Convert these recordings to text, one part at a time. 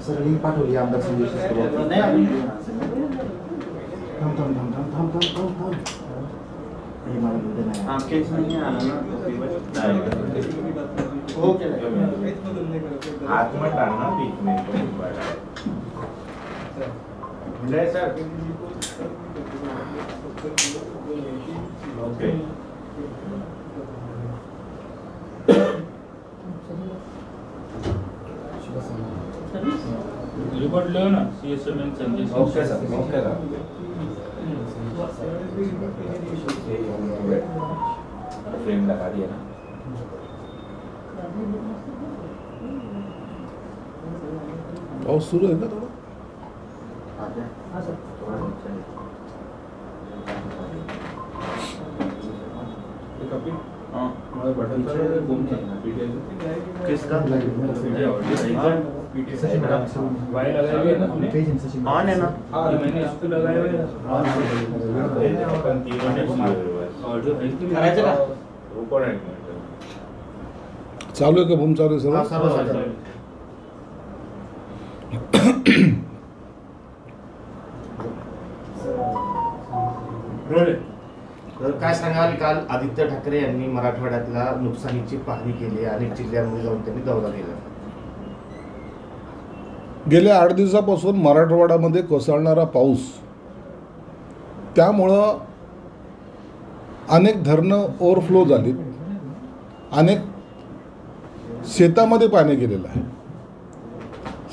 Sir link पाठवली आमदार संजय शिरसाट हे मला मुद्दे नाही आत्मा डालना बीच में सर ओके रिपोर्ट लो ना सीएसएम संदेश ओके सर फ्रेम लगा दिया ना पाऊस सुरू आहे का थोडा किसका ऑन है ना मैंने इसको लगाया हुआ है ऊपर है चालू आहे का बूम चालू आहे सर्व तर काय सांगाल, काल आदित्य ठाकरे यांनी मराठवाड्यातल्या नुकसानीची पाहणी केली, अनेक जिल्ह्यांमध्ये जाऊन त्यांनी दौरा केला. गेल्या 8 दिवसापासून मराठवाड्यामध्ये कोसळणारा पाऊस, त्यामुळं अनेक धरणं ओव्हरफ्लो झालीत, अनेक शेतामध्ये पाणी गेलेलं आहे,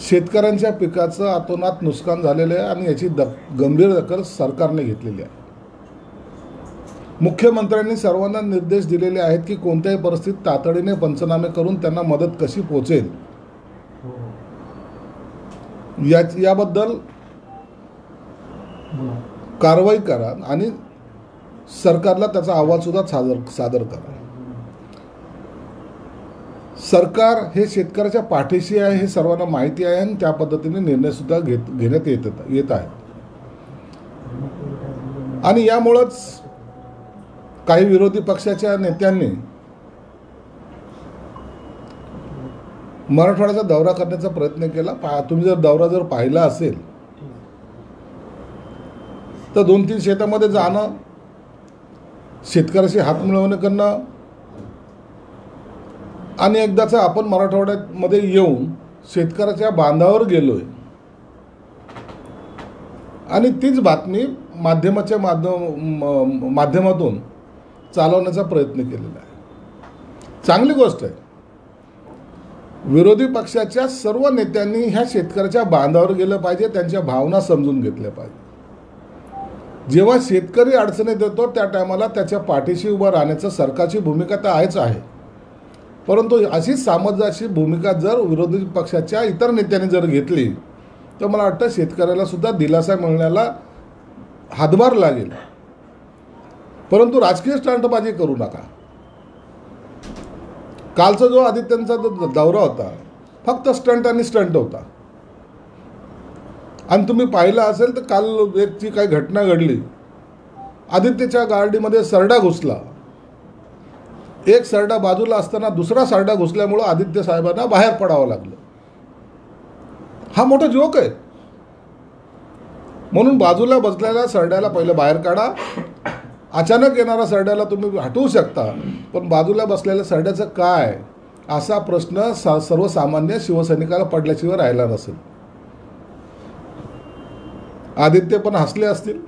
शेतकऱ्यांच्या पिकाचं अतोनात नुकसान झालेलं आहे आणि याची गंभीर दखल सरकारने घेतलेली आहे. मुख्यमंत्र्यांनी सर्वांना निर्देश दिलेले आहेत की कोणत्याही परिस्थितीत तातडीने पंचनामे करून त्यांना मदत कशी पोहोचेल याबद्दल कारवाई करा आणि सरकारला त्याचा अहवालसुद्धा सादर करा. सरकार हे शेतकऱ्याच्या पाठीशी आहे हे सर्वांना माहिती आहे आणि त्या पद्धतीने निर्णयसुद्धा घेण्यात येत आहेत. आणि यामुळंच काही विरोधी पक्षाच्या नेत्यांनी मराठवाड्याचा दौरा करण्याचा प्रयत्न केला. तुम्ही जर दौरा पाहिला असेल तर 2-3 शेतामध्ये जाणं, शेतकऱ्याशी हात मिळवणं करणं आणि एकदाच आपण मराठवाड्यामध्ये येऊन शेतकऱ्याच्या बांधावर गेलोय आणि तीच बातमी माध्यमाच्या माध्यमातून चालवण्याचा प्रयत्न केलेला आहे. चांगली गोष्ट आहे. विरोधी पक्षाच्या सर्व नेत्यांनी ह्या शेतकऱ्याच्या बांधावर गेलं पाहिजे, त्यांच्या भावना समजून घेतल्या पाहिजे. जेव्हा शेतकरी अडचणीत येतो त्या टायमाला त्याच्या पाठीशी उभं राहण्याचं सरकारची भूमिका तर आहेच आहे, परंतु अशीच सामंजस्याची भूमिका जर विरोधी पक्षाच्या इतर नेत्यांनी जर घेतली तर मला वाटतं शेतकऱ्याला सुद्धा दिलासा मिळण्याला हातभार लागेल. परंतु राजकीय स्टंटबाजी करू नका. कालचा जो आदित्यांचा जो दौरा होता फक्त स्टंट आणि स्टंट होता. आणि तुम्ही पाहिलं असेल तर काल एक जी काही घटना घडली, आदित्यच्या गाडीमध्ये सरडा घुसला, एक सरडा बाजूला असताना दुसरा सरडा घुसल्यामुळं आदित्य साहेबांना बाहेर पडावं लागलं. हा मोठा जोक आहे. म्हणून बाजूला बसलेल्या सरड्याला पहिलं बाहेर काढा. अचानक येणारा सरड्याला तुम्ही हटवू शकता, पण बाजूला बसलेल्या सरड्याचं काय असा प्रश्न सर्वसामान्य शिवसैनिकाला पडल्याशिवाय राहिला नसेल. आदित्य पण हसले असतील,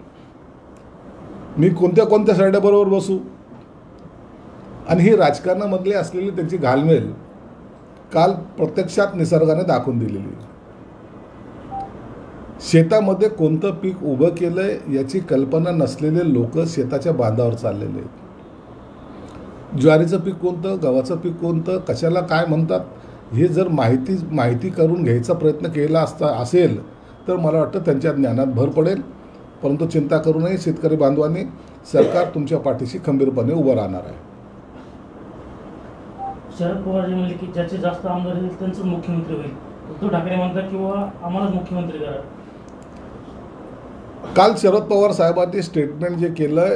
मी कोणत्या कोणत्या सरड्याबरोबर बसू. आणि ही राजकारणामधली असलेली त्यांची घालमेल काल प्रत्यक्षात निसर्गाने दाखवून दिलेली. शेतामध्ये कोणतं पीक उभं केलंय याची कल्पना नसलेले लोक शेताच्या बांधावर चाललेले आहेत. ज्वारीचं पीक कोणतं, गव्हाचं पीक कोणतं, कशाला काय म्हणतात, हे जर माहिती करून घ्यायचा प्रयत्न केला असेल तर मला वाटतं त्यांच्या ज्ञानात भर पडेल. परंतु चिंता करू नये शेतकरी बांधवांनी, सरकार तुमच्या पाठीशी खंबीरपणे उभं राहणार आहे. शरद पवार जे म्हणले की ज्याचे जास्त आमदार होईल त्यांचं मुख्यमंत्री होईल, उद्धव ठाकरे म्हणतात किंवा आम्हालाच मुख्यमंत्री करा. काल शरद पवार साहेबांनी स्टेटमेंट जे केलं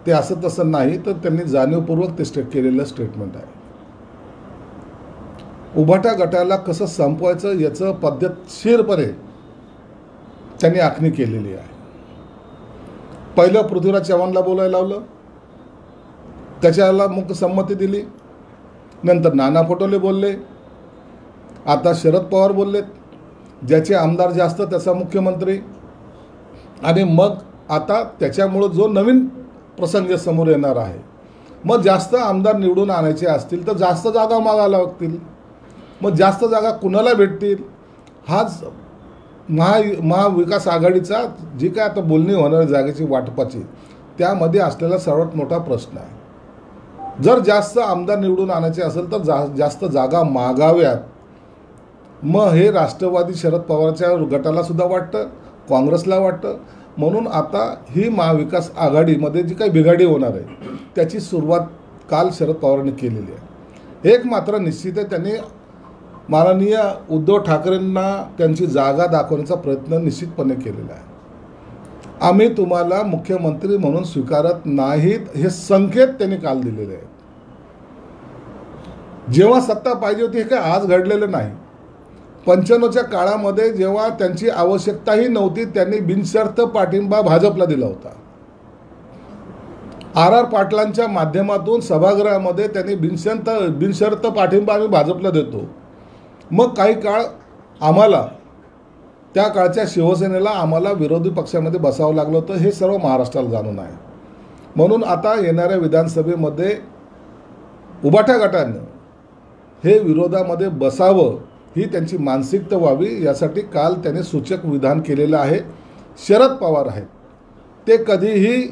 ते असं तसं नाही, तर त्यांनी जाणीवपूर्वक ते केलेलं स्टेटमेंट आहे. उभाटा गटाला कसं संपवायचं याचं पद्धतशीरपणे त्यांनी आखणी केलेली आहे. पहिलं पृथ्वीराज चव्हाणला बोलायला लावलं, त्याच्याला मुक्त संमती दिली. नंतर नाना पटोले बोलले, आता शरद पवार बोललेत, ज्याचे आमदार जास्त त्याचा मुख्यमंत्री. आणि मग आता त्याच्यामुळं जो नवीन प्रसंग समोर येणार आहे, मग जास्त आमदार निवडून आणायचे असतील तर जास्त जागा मागायला लागतील. मग जास्त जागा कुणाला भेटतील, हाच महाविकास आघाडीचा जी काय आता बोलणी होणार जागेची वाटपाची, त्यामध्ये असलेला सर्वात मोठा प्रश्न आहे. जर जास्त आमदार निवडून आणायचे असेल तर जास्त जागा मागाव्यात. मग हे राष्ट्रवादी शरद पवारच्या गटाला सुद्धा वाटतं, काँग्रेसला वाटतं. म्हणून आता ही महाविकास आघाडीमध्ये जी काही बिघाडी होणार आहे त्याची सुरुवात काल शरद पवारांनी केलेली आहे. एक मात्र निश्चित आहे, त्यांनी माननीय उद्धव ठाकरेंना त्यांची जागा दाखवण्याचा प्रयत्न निश्चितपणे केलेला आहे. आम्ही तुम्हाला मुख्यमंत्री म्हणून स्वीकारत नाहीत हे संकेत त्यांनी काल दिलेले आहेत. जेव्हा सत्ता पाहिजे होती हे काय आज घडलेलं नाही. 95च्या काळामध्ये जेव्हा त्यांची आवश्यकताही नव्हती त्यांनी बिनशर्त पाठिंबा भाजपला दिला होता. आर पाटलांच्या माध्यमातून सभागृहामध्ये त्यांनी बिनशर्त पाठिंबा आम्ही भाजपला देतो. मग काही काळ आम्हाला त्या काळच्या शिवसेनेला आम्हाला विरोधी पक्षामध्ये बसावं लागलं होतं. हे सर्व महाराष्ट्राला जाणून आहे. म्हणून आता येणाऱ्या विधानसभेमध्ये उभाटा गटानं हे विरोधामध्ये बसावं ही त्यांची मानसिकता व्हावी यासाठी काल त्याने सूचक विधान केलेलं आहे. शरद पवार आहेत ते कधीही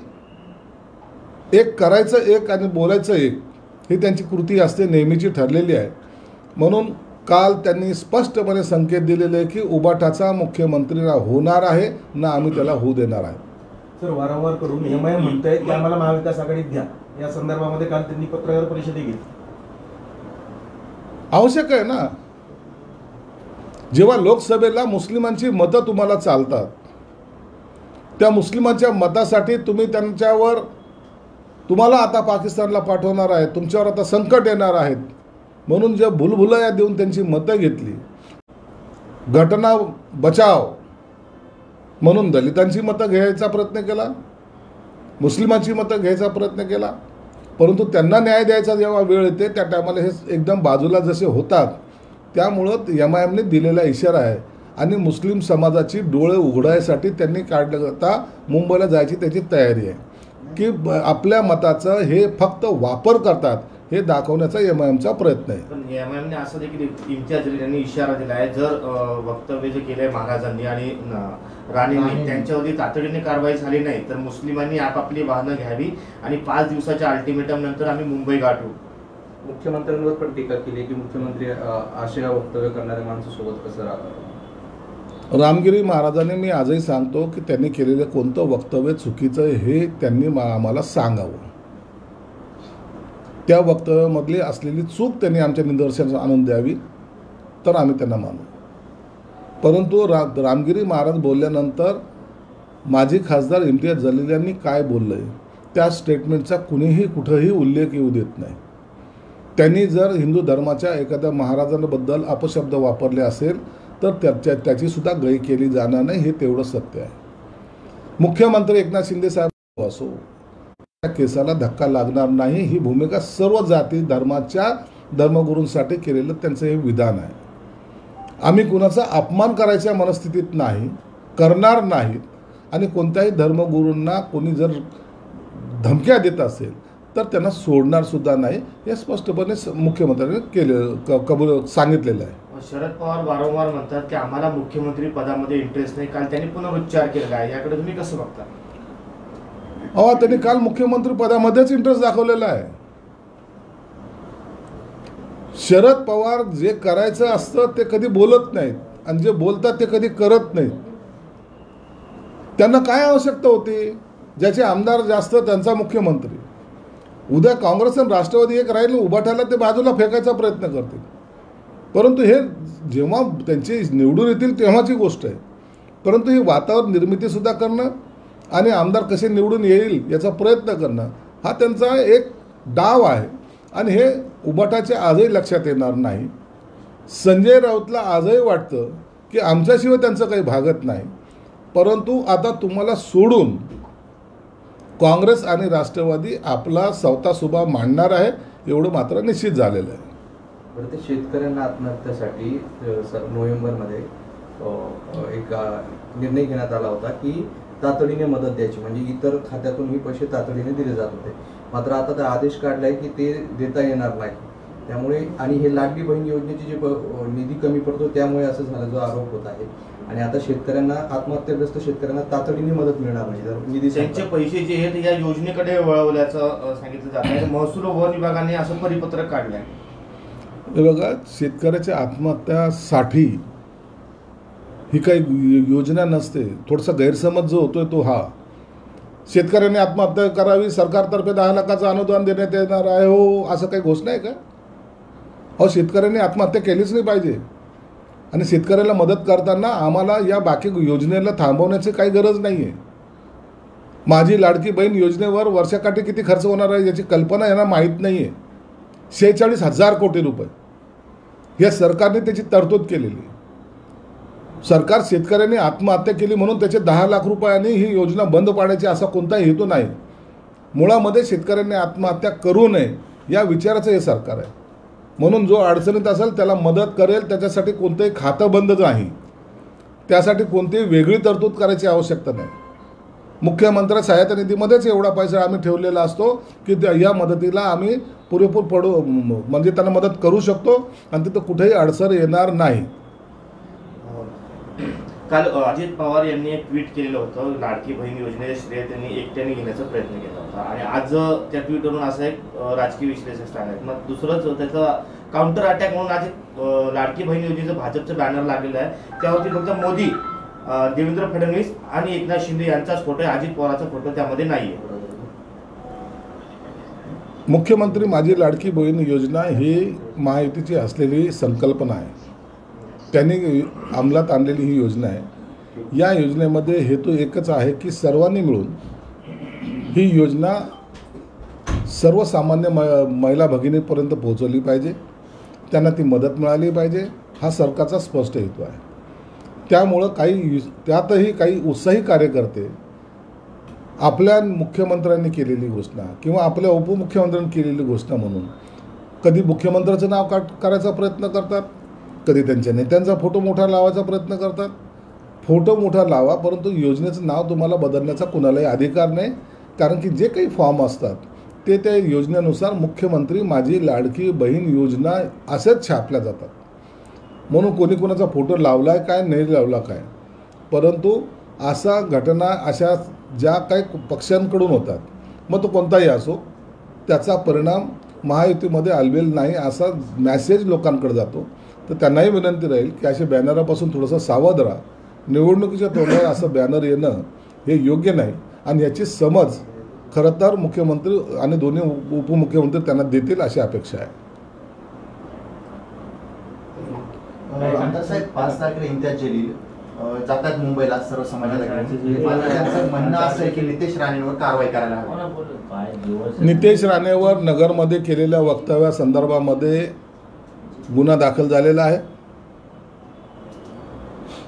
एक करायचं एक आणि बोलायचं एक ही त्यांची कृती असते, नेहमीची ठरलेली आहे. म्हणून काल त्यांनी स्पष्टपणे संकेत दिलेले की उभाटाचा मुख्यमंत्री ना होणार आहे ना आम्ही त्याला होऊ देणार आहे. सर, वारंवार करून एमआयएम म्हणतायत की आम्हाला महाविकास आघाडीत घ्या. या संदर्भामध्ये काल त्यांनी पत्रकार परिषदही घेतली. आवश्यक आहे ना. जेव्हा लोकसभेला मुस्लिमांची मतं तुम्हाला चालतात, त्या मुस्लिमांच्या मतासाठी तुम्ही त्यांच्यावर तुम्हाला आता पाकिस्तानला पाठवणार आहे, तुमच्यावर आता संकट येणार आहेत म्हणून जे भुलभुलया देऊन त्यांची मतं घेतली. घटना बचाव म्हणून दलितांची मतं घ्यायचा प्रयत्न केला, मुस्लिमांची मतं घ्यायचा प्रयत्न केला. परंतु त्यांना न्याय द्यायचा जेव्हा वेळ येते त्या टायमाला हे एकदम बाजूला जसे होतात. त्यामुळं एमआयएमने दिलेला इशारा आहे आणि मुस्लिम समाजाची डोळे उघडायसाठी त्यांनी काढलं आता मुंबईला जायची त्याची तयारी आहे की आपल्या मताचं हे फक्त वापर करतात हे दाखवण्याचा एमआयएमचा प्रयत्न आहे. पण एमआयएमने असं देखील इम्तियाज जलील यांनी इशारा दिला आहे, जर वक्तव्य जे केलंय महाराजांनी आणि राणींनी त्यांच्यावरती तातडीने कारवाई झाली नाही तर मुस्लिमांनी आपापली वाहनं घ्यावी आणि 5 दिवसाच्या अल्टिमेटम नंतर आम्ही मुंबई गाठू. मुख्यमंत्र्यांवर पण टीका केली की मुख्यमंत्री अशा वक्तव्य करणाऱ्या माणसासोबत कसं राहतात. रामगिरी महाराजांनी मी आजही सांगतो की त्यांनी केलेलं कोणतं वक्तव्य चुकीचं हे त्यांनी आम्हाला सांगावं. त्या वक्तव्यामधली असलेली चूक त्यांनी आमच्या निदर्शनास आणून द्यावी तर आम्ही त्यांना मानू. परंतु रामगिरी महाराज बोलल्यानंतर माजी खासदार इम्तियाज जलील यांनी काय बोललंय त्या स्टेटमेंटचा कुणीही कुठंही उल्लेख येऊ देत नाही. त्यांनी जर हिंदू धर्माच्या एखाद्या महाराजांबद्दल अपशब्द वापरले असेल तर त्याची सुद्धा गय केली जाणार नाही हे तेवढं सत्य आहे. मुख्यमंत्री एकनाथ शिंदे साहेब असो त्या केसाला धक्का लागणार नाही ही भूमिका सर्व जाती धर्माच्या धर्मगुरूंसाठी केलेलं त्यांचं हे विधान आहे. आम्ही कुणाचा अपमान करायच्या मनस्थितीत नाही, करणार नाहीत आणि कोणत्याही धर्मगुरूंना कोणी जर धमक्या देत असेल तर त्यांना सोडणार सुद्धा नाही हे स्पष्टपणे मुख्यमंत्र्यांनी सांगितलेलं आहे. शरद पवार वारंवार म्हणतात की आम्हाला मुख्यमंत्री पदामध्ये इंटरेस्ट नाही. काल त्यांनी पुनरुच्चार केलेला आहे, याकडे तुम्ही कसं बघता? त्यांनी काल मुख्यमंत्री पदामध्येच इंटरेस्ट दाखवलेला आहे. शरद पवार जे करायचं असतं ते कधी बोलत नाहीत आणि जे बोलतात ते कधी करत नाहीत. त्यांना काय आवश्यकता होती? ज्याचे आमदार जास्त त्यांचा मुख्यमंत्री. उद्या काँग्रेस आणि राष्ट्रवादी एक राहील उभाटाला ते बाजूला फेकायचा प्रयत्न करतील. परंतु हे जेव्हा त्यांचे निवडून येतील तेव्हाची गोष्ट आहे. परंतु ही वातावरण निर्मितीसुद्धा करणं आणि आमदार कसे निवडून येईल याचा प्रयत्न करणं हा त्यांचा एक डाव आहे आणि हे उभाटाचे आजही लक्षात येणार नाही. संजय राऊतला आजही वाटतं की आमच्याशिवाय त्यांचं काही भागत नाही, परंतु आता तुम्हाला सोडून काँग्रेस आणि राष्ट्रवादी आपला स्वतःसुभा मांडणार आहे, एवढं मात्र निश्चित झालेलं आहे. बरं, ते शेतकऱ्यांना आत्महत्यासाठी नोव्हेंबरमध्ये एक निर्णय घेण्यात आला होता की तातडीने मदत द्यायची, म्हणजे इतर खात्यातून ही पैसे तातडीने दिले जात होते. मात्र आता ते आदेश काढलाय की ते देता येणार नाही. त्यामुळे आणि हे लाडकी बहीण योजनेची जे निधी कमी पडतो त्यामुळे असं झालं जो आरोप होत आहे. आणि आता शेतकऱ्यांना, आत्महत्याग्रस्त शेतकऱ्यांना तातडीने मदत मिळणार नाही, जर निधी त्यांचे पैसे जे आहेत या योजनेकडे वळवल्याचं सांगितलं जात आहे. महसूल व वन विभागाने असं परिपत्रक काढलंय. हे बघा, शेतकऱ्याच्या आत्महत्यासाठी ही काही योजना नसते. थोडासा गैरसमज जो होतोय तो हा, शेतकऱ्यांनी आत्महत्या करावी, सरकारतर्फे 10 लाखाचं अनुदान देण्यात येणार आहे, हो असं काही घोषणा आहे का? अहो, शेतकऱ्यांनी आत्महत्या केलीच नाही पाहिजे. आणि शेतकऱ्याला मदत करताना आम्हाला या बाकी योजनेला थांबवण्याची काही गरज नाही आहे. माझी लाडकी बहीण योजनेवर वर्षाकाठी किती खर्च होणार आहे याची कल्पना यांना माहीत नाही आहे. 46,000 कोटी रुपये या सरकारने त्याची तरतूद केलेली आहे. सरकार शेतकऱ्यांनी आत्महत्या केली म्हणून त्याचे 10 लाख रुपयांनी ही योजना बंद पाडायची असा कोणताही हेतू नाही. मुळामध्ये शेतकऱ्यांनी आत्महत्या करू नये या विचाराचं हे सरकार आहे. म्हणून जो अडचणीत असेल त्याला मदत करेल, त्याच्यासाठी कोणतंही खातं बंद नाही, त्यासाठी कोणतीही वेगळी तरतूद करायची आवश्यकता नाही. मुख्यमंत्री सहायता निधीमध्येच एवढा पैसा आम्ही ठेवलेला असतो की या मदतीला आम्ही पुरेपूर म्हणजे त्यांना मदत करू शकतो आणि तिथं कुठेही अडचण येणार नाही. काल अजित पवार यांनी एक ट्विट केलेलं होतं, लाडकी बहीण योजनेचे श्रेय त्यांनी एकट्याने घेण्याचा प्रयत्न केला होता आणि आज त्या ट्विटवरून असं एक राजकीय विश्लेषक सांगत. मग दुसरंच त्याचा काउंटर अटॅक म्हणून आज लाडकी बहीण योजनेचं भाजपचं बॅनर लागलेलं आहे, त्यावरती फक्त मोदी, देवेंद्र फडणवीस आणि एकनाथ शिंदे यांचाच फोटो आहे, अजित पवारांचा फोटो त्यामध्ये नाहीये. मुख्यमंत्री माझी लाडकी बहीण योजना ही महायुतीची असलेली संकल्पना आहे. त्यांनी अंमलात आणलेली ही योजना आहे. या योजनेमध्ये हेतू एकच आहे की सर्वांनी मिळून ही योजना सर्वसामान्य महिला भगिनीपर्यंत पोहोचवली पाहिजे, त्यांना ती मदत मिळाली पाहिजे, हा सरकारचा स्पष्ट हेतू आहे. त्यामुळं त्यातही काही उत्साही कार्यकर्ते आपल्या मुख्यमंत्र्यांनी केलेली घोषणा किंवा आपल्या उपमुख्यमंत्र्यांनी केलेली घोषणा म्हणून कधी मुख्यमंत्र्याचं नाव करायचा प्रयत्न करतात, कधी त्यांच्या नेत्यांचा फोटो मोठा लावायचा प्रयत्न करतात. फोटो मोठा लावा, परंतु योजनेचं नाव तुम्हाला बदलण्याचा कुणालाही अधिकार नाही. कारण की जे काही फॉर्म असतात ते त्या योजनेनुसार मुख्यमंत्री माझी लाडकी बहीण योजना असेच छापल्या जातात. म्हणून कोणी कोणाचा फोटो लावला आहे काय, नाही लावला काय, परंतु अशा घटना अशा ज्या काही पक्षांकडून होतात, मग तो कोणताही असो, त्याचा परिणाम महायुतीमध्ये आलबेल नाही असा मॅसेज लोकांकडे जातो. तर त्यांनाही विनंती राहील की अशा बॅनरापासून थोडंसं सावध राहा. निवडणुकीच्या तोंडावर असं बॅनर येणं हे योग्य नाही आणि याची समज खरं तर मुख्यमंत्री आणि दोन्ही उपमुख्यमंत्री त्यांना देतील अशी अपेक्षा आहे. आमदार साहेब, 5 तारखेला इम्तियाज जलील जातात मुंबईला सर्व समाजाला घेऊन. त्यांचं म्हणणं असं आहे की नितेश राणेंवर कारवाई करायला हवी. नितेश राणेवर नगरमध्ये केलेल्या वक्तव्यासंदर्भामध्ये गुन्हा दाखल झालेला आहे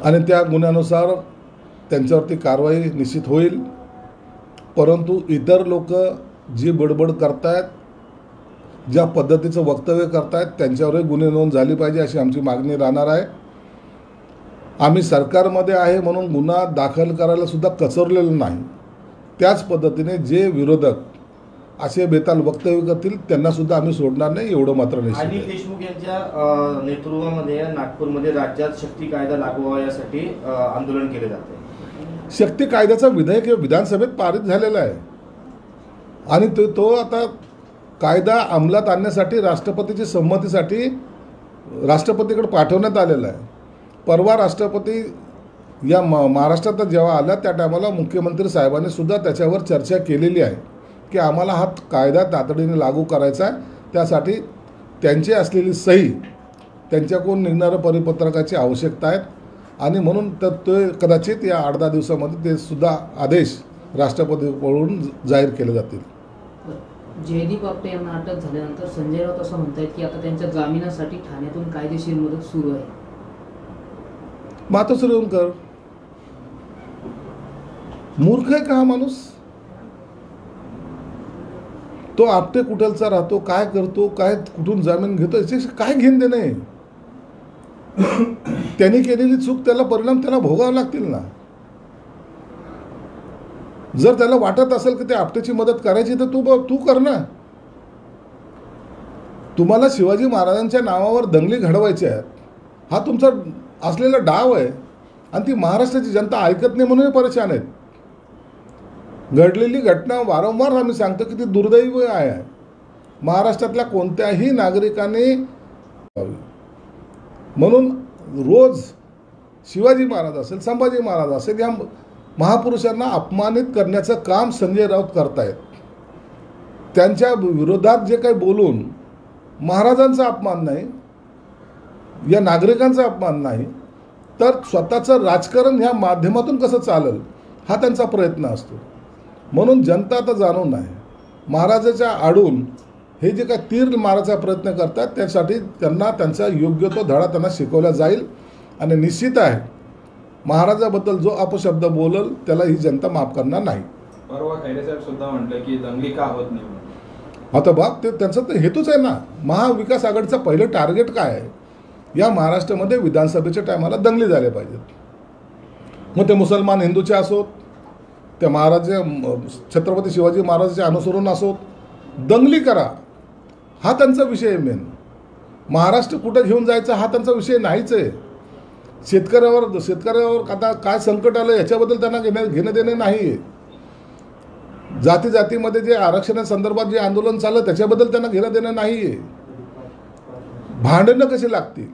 आणि त्या गुन्ह्यानुसार त्यांच्यावरती कारवाई निश्चित होईल. परंतु इतर लोक जी बडबड करतायत, ज्या पद्धतीचं वक्तव्य करतायत, त्यांच्यावरही गुन्हे नोंद झाली पाहिजे अशी आमची मागणी राहणार आहे. आम्ही सरकारमध्ये आहे म्हणून गुन्हा दाखल करायला सुद्धा कचरलेलं नाही. त्याच पद्धतीने जे विरोधक असे बेताल वक्तव्य करतील त्यांना सुद्धा आम्ही सोडणार नाही, एवढं मात्र निश्चित अनिल आहे. देशमुख यांच्या नेतृत्वामध्ये नागपूरमध्ये राज्यात शक्ती कायदा लागू व्हावा यासाठी आंदोलन केले जाते. शक्ती कायद्याचा विधेयक विधानसभेत पारित झालेला आहे आणि तो आता कायदा अंमलात आणण्यासाठी राष्ट्रपतीची संमतीसाठी राष्ट्रपतीकडे पाठवण्यात आलेला आहे. परवा राष्ट्रपती या महाराष्ट्रात जेव्हा आल्या त्या टायमाला मुख्यमंत्री साहेबांनी सुद्धा त्याच्यावर चर्चा केलेली आहे की आम्हाला हा कायदा तातडीने लागू करायचा आहे. त्यासाठी त्यांची असलेली सही, त्यांच्याकडून निघणाऱ्या परिपत्रकाची आवश्यकता आहे आणि म्हणून तर ते कदाचित या 8-10 दिवसामध्ये ते सुद्धा आदेश राष्ट्रपतीकडून जाहीर केले जातील. जयदीप आपटे यांना अटक झाल्यानंतर संजय राऊत असं म्हणतायत की आता त्यांच्या जामिनासाठी ठाण्यातून कायदेशीर मदत सुरू आहे. मातोश्री येऊन कर. मूर्ख आहे का हा माणूस? तो आपटे कुठलचा राहतो, काय करतो, काय कुठून जामीन घेतो, याच्याशी काय घेण देणं आहे? त्यांनी केलेली चूक, त्याला परिणाम त्याला भोगावे लागतील ना. जर त्याला वाटत असेल की ते आपटेची मदत करायची तर तू कर ना. तुम्हाला शिवाजी महाराजांच्या नावावर दंगली घडवायच्या आहेत, हा तुमचा असलेला डाव आहे. आणि ती महाराष्ट्राची जनता ऐकत नाही म्हणून परेशान आहेत. घडलेली घटना वारंवार आम्ही सांगतो की ती दुर्दैवी आहे. महाराष्ट्रातल्या कोणत्याही नागरिकाने म्हणून रोज शिवाजी महाराज असेल, संभाजी महाराज असेल, या महापुरुषांना अपमानित करण्याचं काम संजय राऊत करतायत. त्यांच्या विरोधात जे काही बोलून महाराजांचा अपमान नाही, या नागरिकांचा अपमान नाही, तर स्वतःचं राजकारण ह्या माध्यमातून कसं चालेल हा त्यांचा प्रयत्न असतो. म्हणून जनता आता जाणून आहे महाराजाच्या आडून हे जे काही तीर मारायचा प्रयत्न करतात, त्यासाठी त्यांना त्यांचा योग्य तो धडा त्यांना शिकवला जाईल. आणि निश्चित आहे महाराजाबद्दल जो अपशब्द बोलल त्याला ही जनता माफ करणार नाही. परवा खैरे साहेब सुद्धा म्हटलं की दंगली का होत नाही. आता बाप ते त्यांचा तर हेतूच आहे ना. महाविकास आघाडीचं पहिलं टार्गेट काय आहे? या महाराष्ट्रामध्ये विधानसभेच्या टायमाला दंगली झाल्या पाहिजेत. मग ते मुसलमान हिंदूचे असोत, त्या महाराज छत्रपती शिवाजी महाराजांचे अनुसरून असोत, दंगली करा हा त्यांचा विषय आहे. मेन महाराष्ट्र कुठं घेऊन जायचा हा त्यांचा विषय नाहीच आहे. शेतकऱ्यावर आता काय संकट आलं याच्याबद्दल त्यांना घेणं देणं नाही आहे. जाती जातीमध्ये जे आरक्षणासंदर्भात जे आंदोलन चाललं त्याच्याबद्दल त्यांना घेणं देणं नाही आहे. भांडणं कशी लागतील,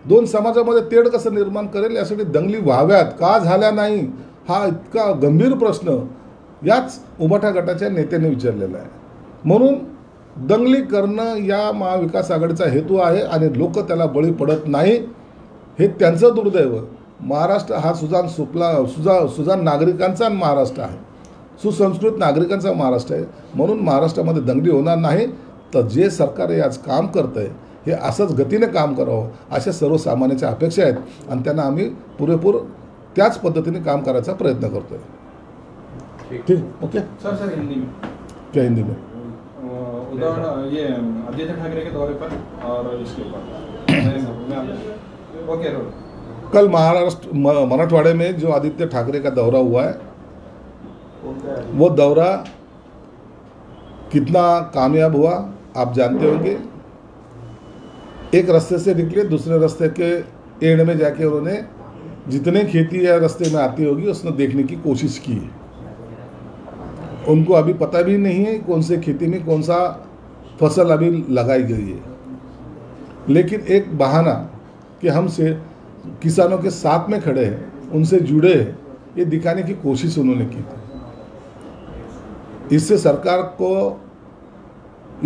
दोन समाजामध्ये तेढ कसं निर्माण करेल यासाठी दंगली व्हाव्यात, का झाल्या नाही हा इतका गंभीर प्रश्न याच उभाटा गटाच्या नेत्याने विचारलेला आहे. म्हणून दंगली करणं या महाविकास आघाडीचा हेतू आहे आणि लोक त्याला बळी पडत नाही. हे त्यांचं दुर्दैव. महाराष्ट्र हा सुजाण नागरिकांचा महाराष्ट्र आहे, सुसंस्कृत नागरिकांचा महाराष्ट्र आहे. म्हणून महाराष्ट्रामध्ये दंगली होणार नाही. तर जे सरकार हे आज काम करतं आहे हे असंच गतीने काम करावं अशा सर्वसामान्यांच्या अपेक्षा आहेत आणि त्यांना आम्ही पुरेपूर त्याच पद्धतीने काम करायचा प्रयत्न करतो आहे. ठीक, ओके सर हिंदी में क्या हिंदी में उदाहरण ये आदित्य ठाकरे के दौरे पर और इसके ऊपर ओके रोल कल महाराष्ट्र मराठवाड़े में जो आदित्य ठाकरे का दौरा हुआ है वो दौरा कितना कामयाब हुआ आप जानते होंगे. एक रास्ते से निकले, दूसरे रास्ते के एंड में जाके उन्होंने जितने खेती या रास्ते में आती होगी उसने देखने की कोशिश की. उनको अभी पता भी नहीं है कौन से खेती में कौन सा फसल अभी लगाई गई है, लेकिन एक बहाना कि हम से किसानों के साथ में खड़े हैं, उनसे जुड़े हैं, ये दिखाने की कोशिश उन्होंने की थी. इससे सरकार को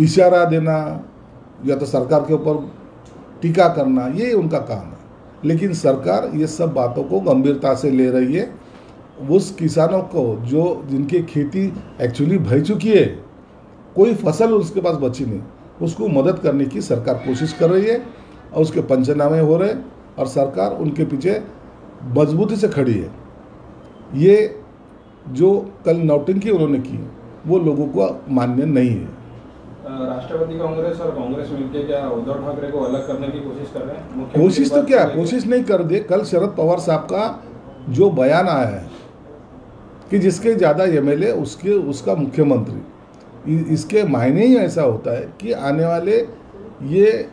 इशारा देना या तो सरकार के ऊपर टीका करना ये उनका काम है. लेकिन सरकार ये सब बातों को गंभीरता से ले रही है. उस किसानों को जो जिनकी खेती एक्चुअली भय चुकी है, कोई फसल उसके पास बची नहीं, उसको मदद करने की सरकार कोशिश कर रही है और उसके पंचनामे हो रहे हैं और सरकार उनके पीछे मजबूती से खड़ी है. ये जो कल नौटंकी उन्होंने की वो लोगों को मान्य नहीं है. राष्ट्रवादी कांग्रेस और कांग्रेस मिलकर क्या उद्धव ठाकरे को अलग करने की कोशिश कर रहे हैं? कोशिश तो क्या, कोशिश नहीं कर दे. कल शरद पवार साहब का जो बयान आया है कि जिसके ज़्यादा एमएलए उसका मुख्यमंत्री, इसके मायने ही ऐसा होता है कि आने वाले ये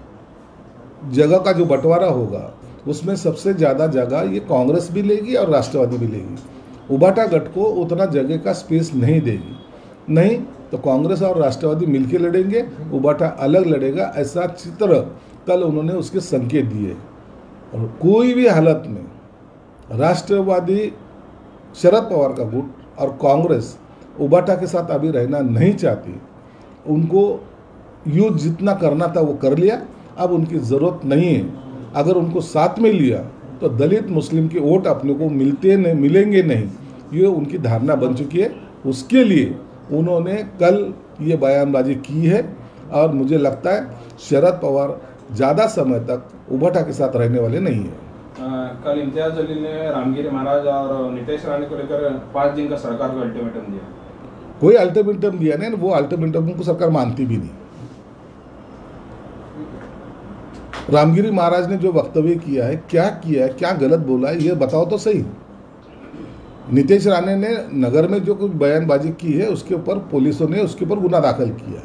जगह का जो बंटवारा होगा उसमें सबसे ज़्यादा जगह ये कांग्रेस भी लेगी और राष्ट्रवादी भी लेगी. उभाटा गट को उतना जगह का स्पेस नहीं देगी. नहीं तो कांग्रेस और राष्ट्रवादी मिलकर लड़ेंगे, उभाटा अलग लड़ेगा, ऐसा चित्र कल उन्होंने उसके संकेत दिए. और कोई भी हालत में राष्ट्रवादी शरद पवार का गुट और कांग्रेस उभाटा के साथ अभी रहना नहीं चाहती. उनको युद्ध जितना करना था वो कर लिया, अब उनकी ज़रूरत नहीं है. अगर उनको साथ में लिया तो दलित मुस्लिम के वोट अपने को मिलेंगे नहीं, ये उनकी धारणा बन चुकी है. उसके लिए उन्होंने कल ये बयानबाजी की है और मुझे लगता है शरद पवार ज़्यादा समय तक उभटा के साथ रहने वाले नहीं हैं। कल इम्तियाज जलील ने रामगिरी महाराज और नितेश राणे को लेकर 5 दिन का सरकार को अल्टीमेटम दिया। कोई अल्टीमेटम दिया नहीं, वो अल्टीमेटम को सरकार मानती भी नहीं। रामगिरी महाराज ने जो वक्तव्य किया है, क्या गलत बोला है, ये बताओ तो सही। नितेश राणे ने नगर में जो कुछ बयानबाजी की है उसके ऊपर पुलिसों ने उसके ऊपर गुना दाखिल किया है,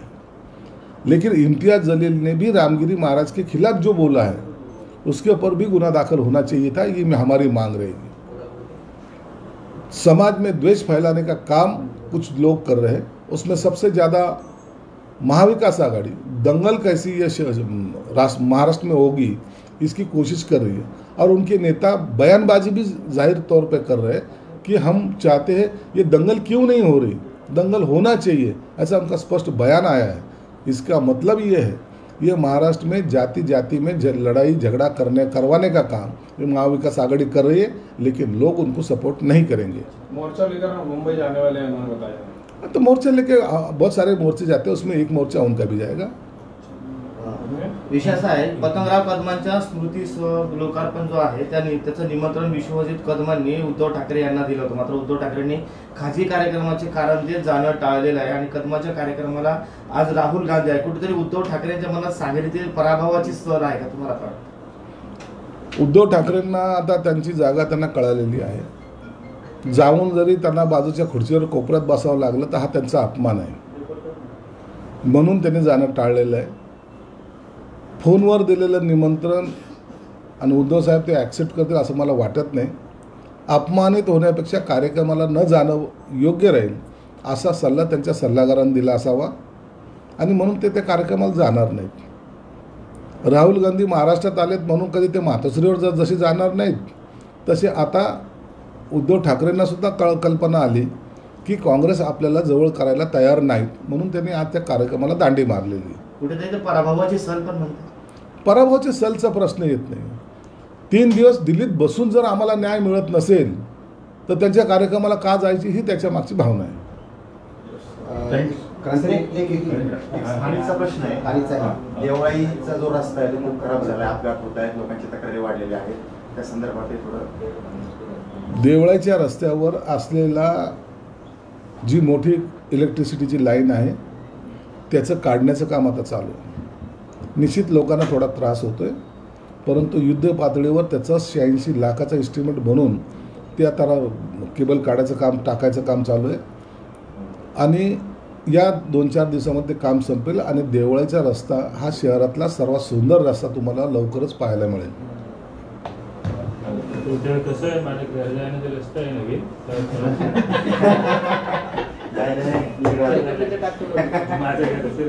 लेकिन इम्तियाज जलील ने भी रामगिरी महाराज के खिलाफ जो बोला है उसके ऊपर भी गुना दाखिल होना चाहिए था। ये हमारी मांग रहेगी। समाज में द्वेष फैलाने का काम कुछ लोग कर रहे हैं, उसमें सबसे ज़्यादा महाविकास आघाड़ी दंगल कैसी ये महाराष्ट्र में होगी इसकी कोशिश कर रही है, और उनके नेता बयानबाजी भी जाहिर तौर पे कर रहे हैं कि हम चाहते हैं ये दंगल क्यों नहीं हो रही, दंगल होना चाहिए, ऐसा उनका स्पष्ट बयान आया है। इसका मतलब ये है, ये महाराष्ट्र में जाति जाति में लड़ाई झगड़ा करवाने का काम ये महाविकास आघाड़ी कर रही है, लेकिन लोग उनको सपोर्ट नहीं करेंगे। मोर्चा लेकर मुंबई जाने वाले हैं, उन्होंने बताया। तो मोर्चे लेके बहुत सारे मोर्चे जाते हैं, उसमें एक मोर्चा उनका भी जाएगा। विषय असा आहे, पतंगराव कदमांच्या स्मृती लोकार्पण जो आहे त्याचं निमंत्रण विश्वजित कदमांनी उद्धव ठाकरे यांना दिलं होतं, मात्र उद्धव ठाकरेंनी खाजगी कार्यक्रमाचे कारण देत जाणं टाळलेलं आहे आणि कदमाच्या कार्यक्रमाला आज राहुल गांधी आहे। कुठेतरी उद्धव ठाकरेंच्या मनात सांगलीतील पराभवाची सर आहे का तुम्हाला काय? उद्धव ठाकरेंना आता त्यांची जागा त्यांना कळालेली आहे। जाऊन जरी त्यांना बाजूच्या खुर्चीवर कोपऱ्यात बसावं लागलं तर हा त्यांचा अपमान आहे, म्हणून त्यांनी जाणं टाळलेलं आहे। फोनवर दिलेलं निमंत्रण आणि उद्धव साहेब ते ॲक्सेप्ट करतील असं मला वाटत नाही। अपमानित होण्यापेक्षा कार्यक्रमाला न जाणं योग्य राहील असा सल्ला त्यांच्या सल्लागारांनी दिला असावा, आणि म्हणून ते त्या कार्यक्रमाला जाणार नाहीत। राहुल गांधी महाराष्ट्रात आलेत म्हणून कधी ते मातोश्रीवर जसे जाणार नाहीत, तसे आता उद्धव ठाकरेंना सुद्धा कल्पना आली की काँग्रेस आपल्याला जवळ करायला तयार नाहीत, म्हणून त्यांनी आज त्या कार्यक्रमाला दांडी मारलेली। कुठेतरी पराभवाची सल पण म्हणतात। पराभवाच्या सलचा प्रश्न येत नाही। 3 दिवस दिल्लीत बसून जर आम्हाला न्याय मिळत नसेल तर त्यांच्या कार्यक्रमाला का जायची ही त्याच्या मागची भावना आहे। स्थानिकचा प्रश्न आहे, देवळाईचा जो रस्ता आहे तो खूप खराब झाला आहे, अपघात होत आहेत, लोकांची तक्रारी वाढलेल्या आहेत, त्या संदर्भात थोडं देवळाईच्या रस्त्यावर असलेला जी मोठी इलेक्ट्रिसिटीची लाईन आहे त्याचं काढण्याचं काम आता चालू आहे। निश्चित लोकांना थोडा त्रास होतोय, परंतु युद्ध पातळीवर त्याचं 86 लाखाचा एस्टिमेट बनवून ते आता केबल काढायचं काम टाकायचं काम चालू आहे, आणि या 2-4 दिवसामध्ये काम संपेल आणि देवळाईचा रस्ता हा शहरातला सर्वात सुंदर रस्ता तुम्हाला लवकरच पाहायला मिळेल। कसं आहे, माझ्या घर जाण्याचा रस्ता आहे नवीन, माझ्या घराचं